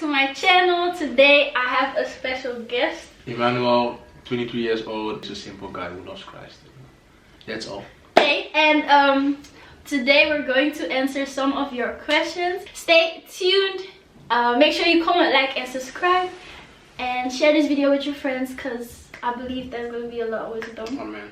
to my channel. Today I have a special guest. Emmanuel, 23 years old, is a simple guy who loves Christ. That's all. Okay, and today we're going to answer some of your questions. Stay tuned. Make sure you comment, like, and subscribe, and share this video with your friends, because I believe there's going to be a lot of wisdom. Amen.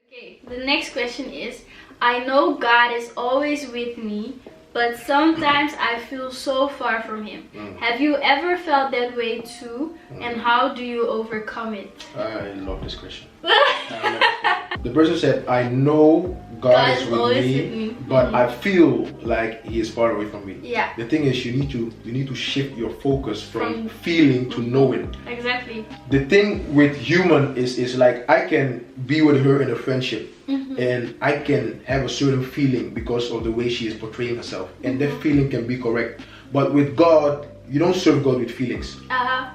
Okay, the next question is, I know God is always with me, but sometimes I feel so far from him. Have you ever felt that way too? And how do you overcome it? I love this question. The person said, I know God is with me, but I feel like he is far away from me. Yeah. The thing is, you need to shift your focus from feeling to knowing. Exactly. The thing with human is like, I can be with her in a friendship, and I can have a certain feeling because of the way she is portraying herself, and that feeling can be correct. But with God, you don't serve God with feelings.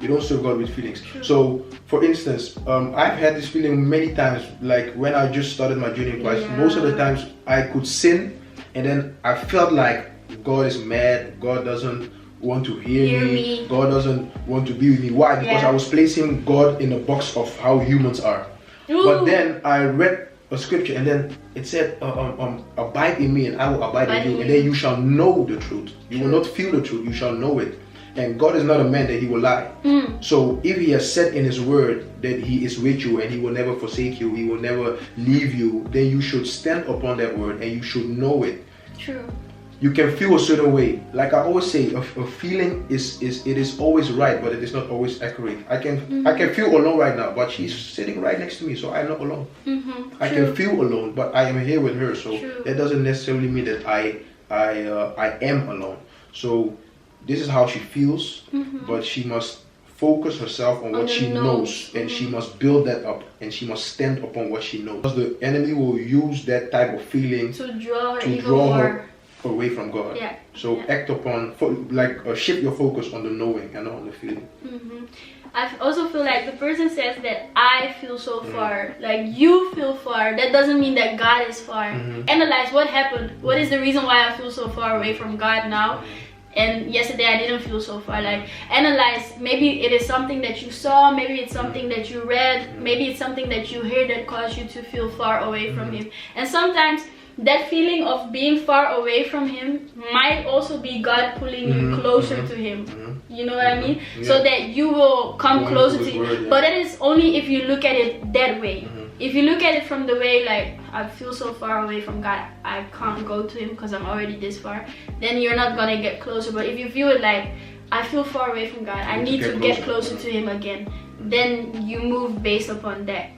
You don't serve God with feelings. True. So, for instance, I've had this feeling many times, like when I just started my journey in Christ. Most of the times I could sin, and then I felt like God is mad, God doesn't want to hear me, God doesn't want to be with me. Why? Because I was placing God in a box of how humans are. Ooh. But then I read a scripture, and then it said, abide in me and I will abide in you, and then you shall know the truth. You will not feel the truth, you shall know it. And God is not a man that he will lie. So if he has said in his word that he is with you and he will never forsake you, he will never leave you, then you should stand upon that word and you should know it. True. You can feel a certain way. Like I always say, a feeling is always right, but it is not always accurate. I can feel alone right now, but she's sitting right next to me, so I'm not alone. I can feel alone, but I am here with her, so that doesn't necessarily mean that I am alone. So this is how she feels, but she must focus herself on what she knows, and she must build that up, and she must stand upon what she knows. Because the enemy will use that type of feeling to draw her away from God. So act upon, shift your focus on the knowing and not on the feeling. I also feel like the person says that I feel so far, like you feel far. That doesn't mean that God is far. Analyze what happened. What is the reason why I feel so far away from God now? And yesterday I didn't feel so far. Like, analyze, maybe it is something that you saw, maybe it's something that you read, maybe it's something that you heard that caused you to feel far away from him. And sometimes that feeling of being far away from him might also be God pulling you closer to him. You know what I mean? So that you will come closer to him. But that is only if you look at it that way. If you look at it from the way like, I feel so far away from God, I can't go to him because I'm already this far, then you're not gonna get closer. But if you view it like, I feel far away from God, I need to get closer to him again, then you move based upon that.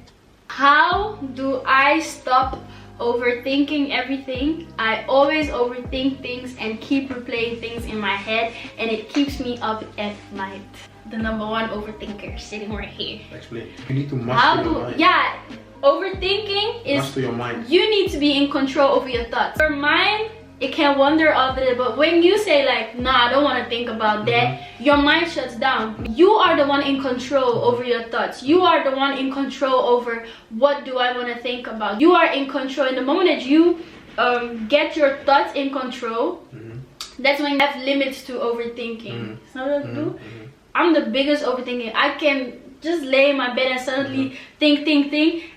How do I stop overthinking everything? I always overthink things and keep replaying things in my head, and it keeps me up at night. The #1 overthinker sitting right here. Explain. You need to master your mind. Yeah, overthinking is master your mind. You need to be in control over your thoughts. Your mind, it can wander all the day, but when you say like, nah, I don't want to think about that, your mind shuts down. You are the one in control over your thoughts. You are the one in control over what do I want to think about. You are in control. In the moment that you get your thoughts in control, that's when you have limits to overthinking. So what I do? I'm the biggest overthinker. I can just lay in my bed and suddenly think,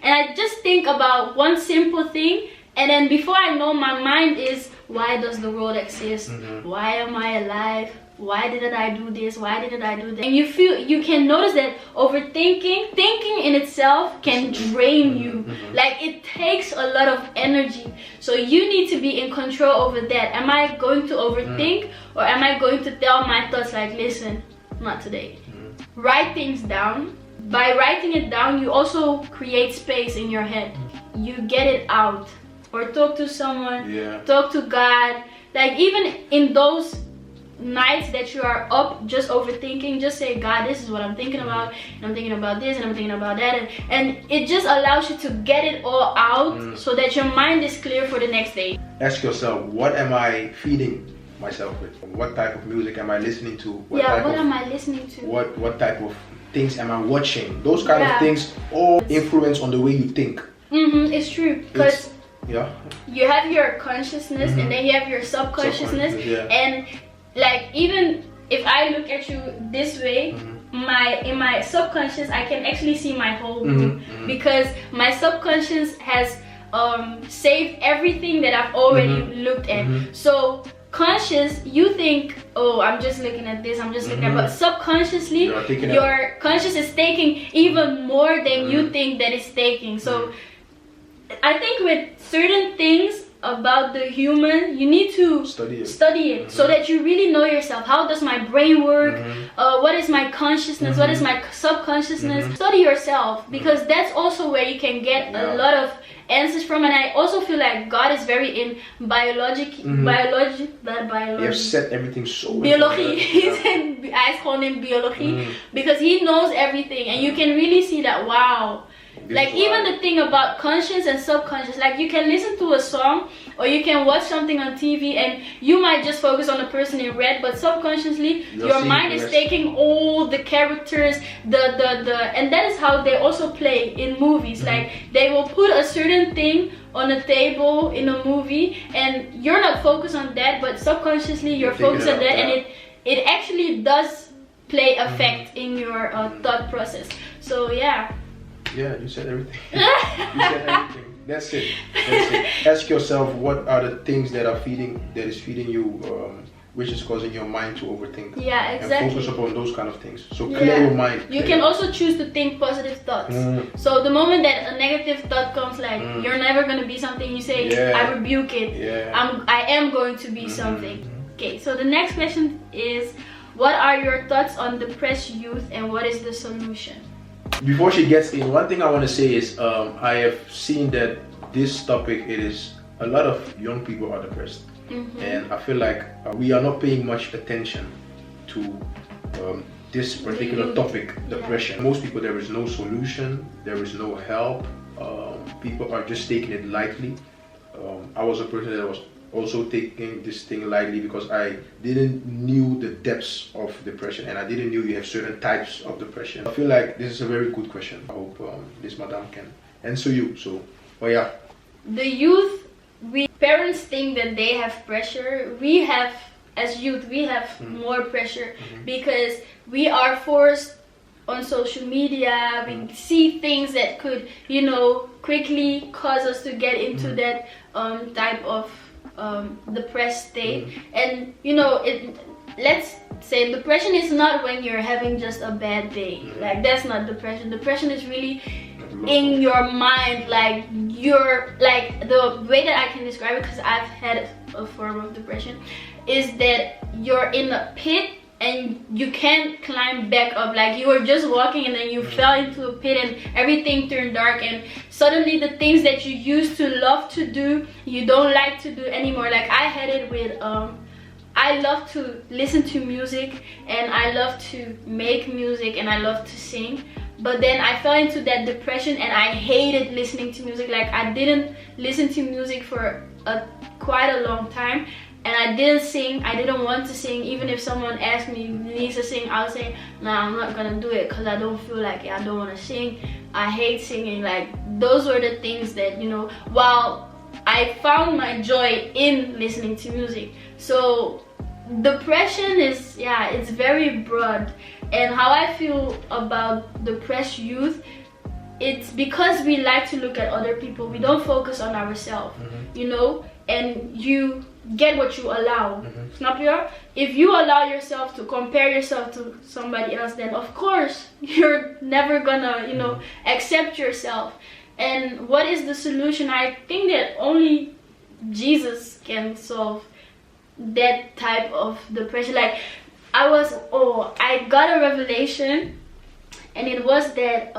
and I just think about one simple thing, and then before I know, my mind is, why does the world exist? Why am I alive? Why didn't I do this? Why didn't I do that? And you can notice that thinking in itself can drain you. Like, it takes a lot of energy. So you need to be in control over that. Am I going to overthink, or am I going to tell my thoughts like, listen, not today? Write things down. By writing it down, you also create space in your head. You get it out, or talk to someone, talk to God. Like, even in those nights that you are up just overthinking, just say, God, this is what I'm thinking about, and I'm thinking about this, and I'm thinking about that, and it just allows you to get it all out, so that your mind is clear for the next day. Ask yourself, what am I feeding myself with? What type of music am I listening to? What am I listening to? What type of things am I watching? Those kind of things all influence on the way you think. It's true, because you have your consciousness, and then you have your subconsciousness, and like, even if I look at you this way, in my subconscious I can actually see my whole room, because my subconscious has saved everything that I've already looked at. So conscious, you think, oh, I'm just looking at this, I'm just looking at, but subconsciously your conscious is taking even more than you think that it's taking. So I think with certain things about the human, you need to study it so that you really know yourself. How does my brain work? What is my consciousness? What is my subconsciousness? Study yourself, because that's also where you can get a lot of answers from. And I also feel like God is very in biology. He has set everything so biology. I call him biology, because he knows everything, and you can really see that. Wow. Like even the thing about conscious and subconscious, like you can listen to a song or you can watch something on TV and you might just focus on the person in red, but subconsciously your mind is taking all the characters, and that is how they also play in movies. Like they will put a certain thing on a table in a movie and you're not focused on that, but subconsciously you're focused on that, and it actually does play effect in your thought process. So yeah. Yeah, you said everything. You said everything. That's it. That's it. Ask yourself, what are the things that is feeding you, which is causing your mind to overthink. Yeah, exactly. And focus upon those kind of things. So clear your mind. You can also choose to think positive thoughts. So the moment that a negative thought comes, like you're never going to be something, you say, I rebuke it. I am going to be something. Okay, so the next question is, what are your thoughts on depressed youth and what is the solution? Before she gets in, one thing I want to say is I have seen that this topic, a lot of young people are depressed, and I feel like we are not paying much attention to this particular topic, depression. Most people, there is no solution, there is no help. People are just taking it lightly. I was a person that was also taking this thing lightly because I didn't knew the depths of depression, and I didn't knew you have certain types of depression. I feel like this is a very good question. I hope this madam can answer you. So, the youth, parents think that they have pressure. We have, as youth, we have more pressure because we are forced on social media. We see things that could, quickly cause us to get into that type of depressed state. And let's say depression is not when you're having just a bad day. Like that's not depression. Depression is really in your mind. Like you're like, the way that I can describe it, because I've had a form of depression, is that you're in a pit and you can't climb back up. Like you were just walking and then you fell into a pit and everything turned dark, and suddenly the things that you used to love to do, you don't like to do anymore. Like I had it with I love to listen to music and I love to make music and I love to sing, but then I fell into that depression and I hated listening to music. Like I didn't listen to music for quite a long time. And I didn't sing, I didn't want to sing. Even if someone asked me, Denise, to sing, I'll say, nah, I'm not gonna do it because I don't feel like it. I don't want to sing. I hate singing. Like, those were the things that, while I found my joy in listening to music. So, depression is, it's very broad. And how I feel about depressed youth, it's because we like to look at other people. We don't focus on ourselves, and you get what you allow. Snap you? If you allow yourself to compare yourself to somebody else, then of course you're never gonna accept yourself. And what is the solution? I think that only Jesus can solve that type of depression. Like I got a revelation, and it was that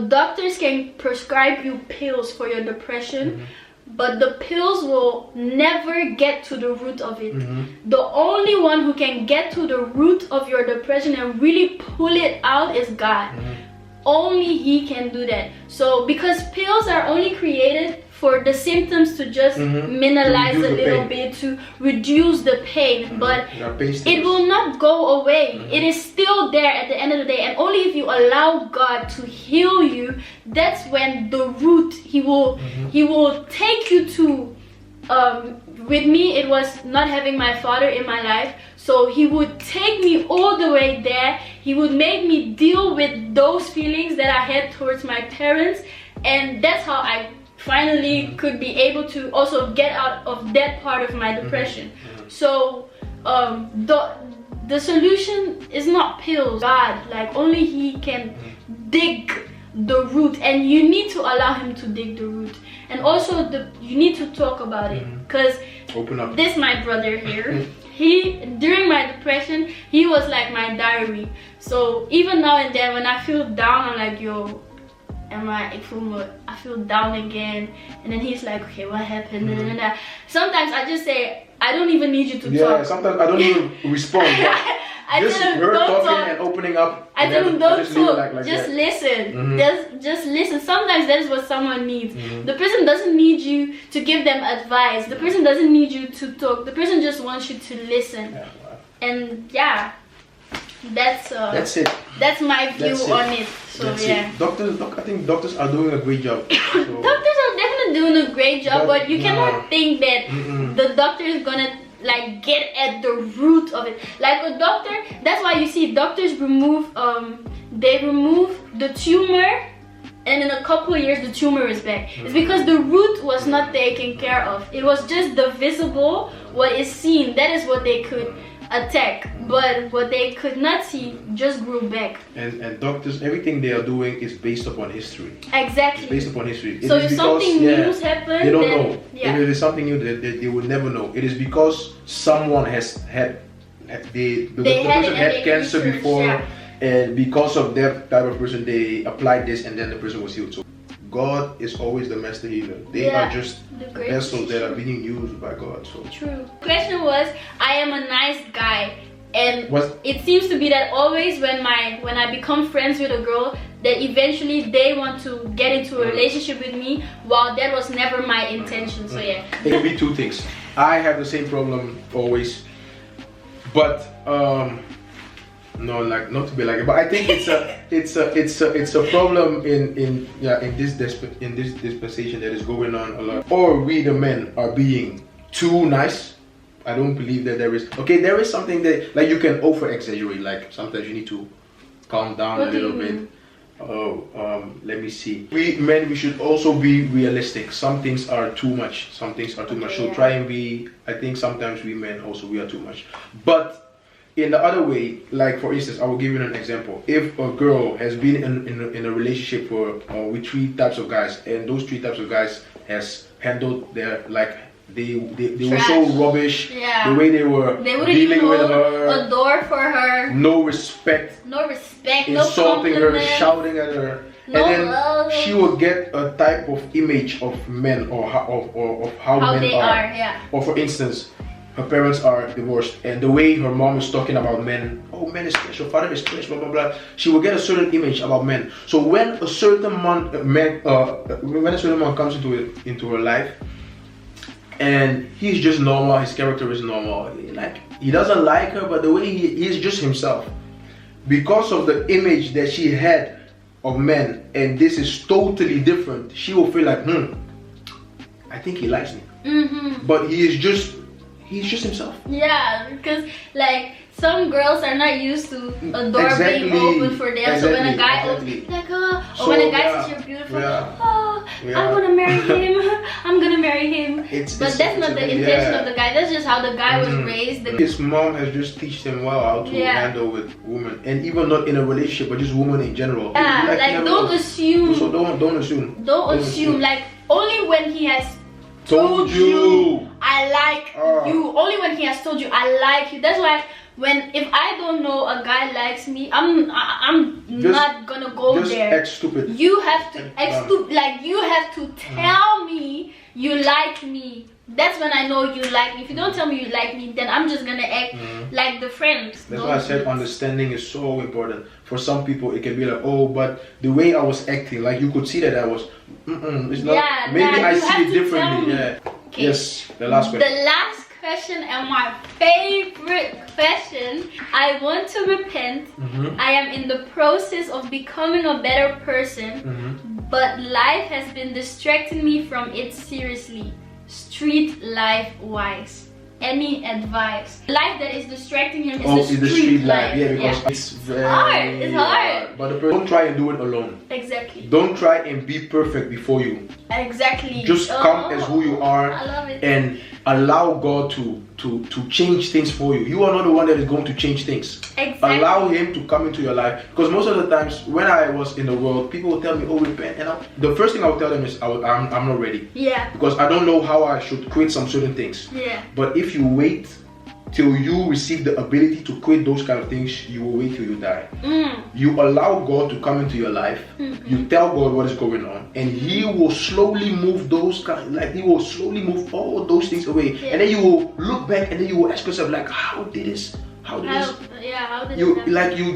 doctors can prescribe you pills for your depression, but the pills will never get to the root of it. The only one who can get to the root of your depression and really pull it out is God. Only He can do that. So because pills are only created for the symptoms to just minimize a little bit, to reduce the pain, but it will not go away. It is still there at the end of the day, and only if you allow God to heal you, that's when the root, He will take you to with me, it was not having my father in my life. So he would take me all the way there. He would make me deal with those feelings that I had towards my parents, and that's how I finally could be able to also get out of that part of my depression. So the solution is not pills. God, like, only he can dig the root, and you need to allow him to dig the root. And also you need to talk about it, because open up. This my brother here. He, during my depression, he was like my diary. So even now and then when I feel down, I'm like, yo, I feel down again. And then he's like, okay, what happened? And sometimes I just say, I don't even need you to talk. Yeah, sometimes I don't even respond. Just her talking and opening up. I tell him, don't talk, like just that. listen. Just listen. Sometimes that is what someone needs. The person doesn't need you to give them advice. The person doesn't need you to talk. The person just wants you to listen. Yeah, wow. And yeah, that's it. That's my view on it. So that's yeah. It. I think doctors are doing a great job. So. Doctors are definitely doing a great job, but you cannot think that the doctor is gonna like get at the root of it. Like a doctor, that's why you see doctors remove they remove the tumor, and in a couple of years the tumor is back. It's because the root was not taken care of. It was just the visible, what is seen, that is what they could attack, but what they could not see just grew back. And doctors, everything they are doing is based upon history. Exactly. It's based upon history. So if something new happens, they don't know. If it is something new, they will never know. It is because someone has had the person had cancer before, and because of that type of person, they applied this, and then the person was healed. So God is always the master healer. They are just vessels that are being used by God. So true. Question was, I am a nice guy, and it seems to be that always when I become friends with a girl, that eventually they want to get into a relationship with me, while that was never my intention. So yeah. It can be two things. I have the same problem always, but no, like not to be like it, but I think it's a problem in this dispensation that is going on a lot. Or we the men are being too nice. I don't believe that there is something that, like, you can over exaggerate. Like sometimes you need to calm down a little bit. Let me see. We men, we should also be realistic. Some things are too much. Some things are too much. So try and be. I think sometimes we men also, we are too much. But in the other way, like for instance, I will give you an example. If a girl has been in a relationship with 3 types of guys, and those 3 types of guys has handled their, like, they were so rubbish, the way they were dealing with her, a door for her, no respect, insulting her, shouting at her, and then she will get a type of image of men, or of how men they are. Or for instance, her parents are divorced, and the way her mom is talking about men, oh, men is trash, your father is trash, blah blah blah. She will get a certain image about men. So when a certain man comes into her life, and he's just normal, his character is normal, like he doesn't like her, but the way he is just himself, because of the image that she had of men, and this is totally different, she will feel like, I think he likes me. But he's just himself. Yeah, because like some girls are not used to a door being open for them. So when a guy opens, like, or when a guy says you're beautiful, I want to marry him. I'm gonna marry him. But that's not the intention of the guy. That's just how the guy was raised. His mom has just taught him well how to handle with women, and even not in a relationship, but just women in general. Yeah, like don't assume. So don't assume. Don't assume. Like only when he has told you I like you, only when he has told you I like you. That's why if I don't know a guy likes me, I'm not gonna go there. Act stupid. You have to act stupid. Like you have to tell me you like me. That's when I know you like me. If you don't tell me you like me, then I'm just gonna act like the friends. That's why I said understanding is so important. For some people, it can be like, oh, but the way I was acting, like you could see that I was, it's not. Yeah, maybe I see it differently. Yeah. Okay. Yes. The last question. The last question and my favorite question. I want to repent. I am in the process of becoming a better person, but life has been distracting me from it seriously. street life wise? Any advice? Life that is distracting him is the street life. Yeah, because it's very hard. It's hard. But don't try and do it alone. Exactly. Don't try and be perfect before you. Exactly. Just come as who you are. I love it. And allow God to change things for you. You are not the one that is going to change things. Exactly. Allow Him to come into your life. Because most of the times when I was in the world, people will tell me, oh, repent. And the first thing I would tell them is, I'm not ready. Yeah. Because I don't know how I should quit some certain things. Yeah. But if you wait till you receive the ability to quit those kind of things, you will wait till you die. You allow God to come into your life. You tell God what is going on, and He will slowly move those He will slowly move all those things away. And then you will look back, and then you will ask yourself, like, how did this you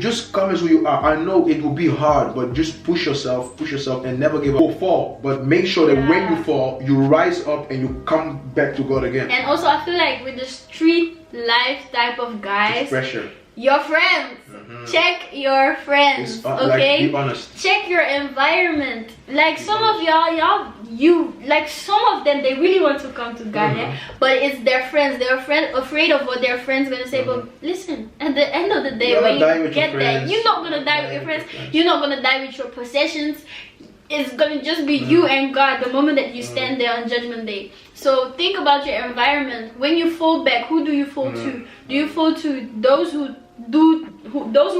just come as who you are. I know it will be hard, but just push yourself and never give up. You'll fall, but make sure that when you fall, you rise up and you come back to God again. And also I feel like with the street life type of guys, it's pressure. Your friends, check your friends, okay? Like, be honest. Check your environment. Like some of some of them, they really want to come to God, but it's their friends. They're afraid of what their friends gonna say. But listen, at the end of the day, when you get there, you're not gonna die with your friends. You're not gonna die with your possessions. It's gonna just be you and God the moment that you stand there on Judgment Day. So think about your environment. When you fall back, who do you fall to? Do you fall to those who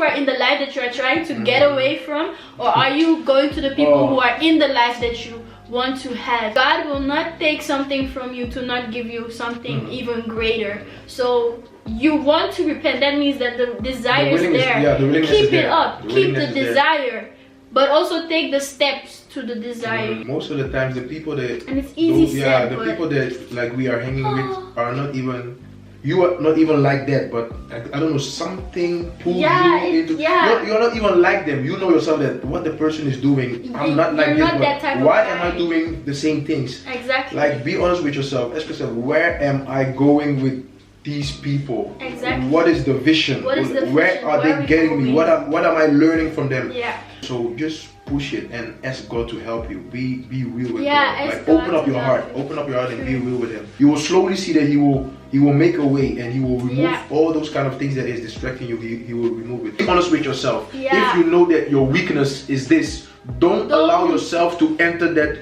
are in the life that you are trying to get away from, or are you going to the people who are in the life that you want to have? God will not take something from you to not give you something even greater. So you want to repent. That means that the desire is there. Keep it up. Keep the desire. But also take the steps to the desire. Most of the times, the people that and it's easy said, the people that like we are hanging with are not even. You are not even like that, but I don't know, something pulls you into. You're not even like them. You know yourself that what the person is doing, I'm not like this. But why am I doing the same things? Exactly. Like, be honest with yourself. Ask yourself, where am I going with these people? Exactly. What is the vision? Where are they getting me? What am I learning from them? Yeah. So just push it and ask God to help you. Be real with God. Like, God open up your heart. Open up your heart and be real with Him. You will slowly see that He will make a way, and He will remove all those kind of things that is distracting you. He will remove it. Be honest with yourself. If you know that your weakness is this, don't allow yourself to enter that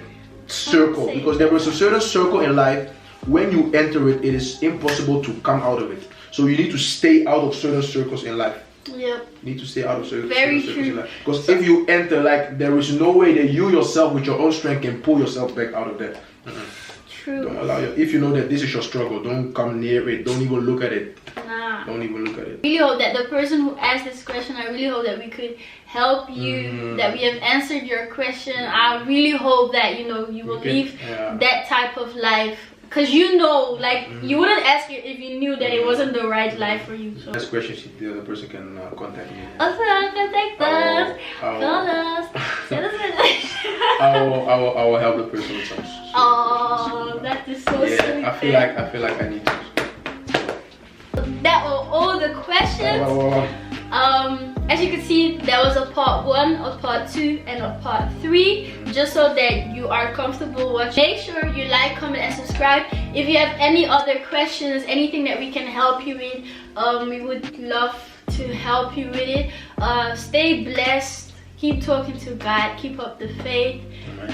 circle, because there is a certain circle in life. When you enter it, it is impossible to come out of it. So you need to stay out of certain circles in life. Yep. You need to stay out of certain circles in life. Because if you enter, like, there is no way that you yourself with your own strength can pull yourself back out of that. True. Don't allow if you know that this is your struggle, don't come near it. Don't even look at it. Don't even look at it. I really hope that the person who asked this question, I really hope that we could help you, that we have answered your question. I really hope that you will leave that type of life. Because like, you wouldn't ask it if you knew that it wasn't the right life for you. So. Next question, the other person can contact me. Also, contact us. Call us. Send us a message. I will help the person with some. Oh, that is so sweet. I feel like I need to. That were all the questions. As you can see, there was a part 1, a part 2, and a part 3, just so that you are comfortable watching. Make sure you like, comment, and subscribe. If you have any other questions, anything that we can help you with, we would love to help you with it. Stay blessed, keep talking to God, keep up the faith.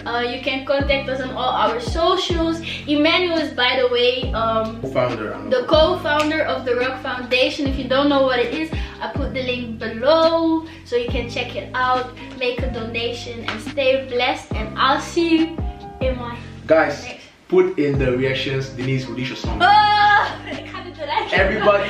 You can contact us on all our socials. Emmanuel is, by the way, the co-founder of the Rock Foundation. If you don't know what it is, I put the link below so you can check it out, make a donation, and stay blessed. And I'll see you in my next. Put in the reactions, Denise, release your song. Everybody,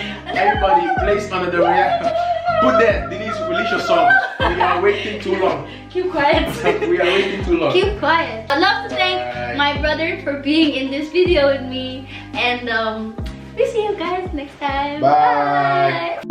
place under the reaction. Put that, Denise, release your song. We are waiting too long. Keep quiet. We are waiting too long. Keep quiet. I'd love to thank my brother for being in this video with me. And we see you guys next time. Bye.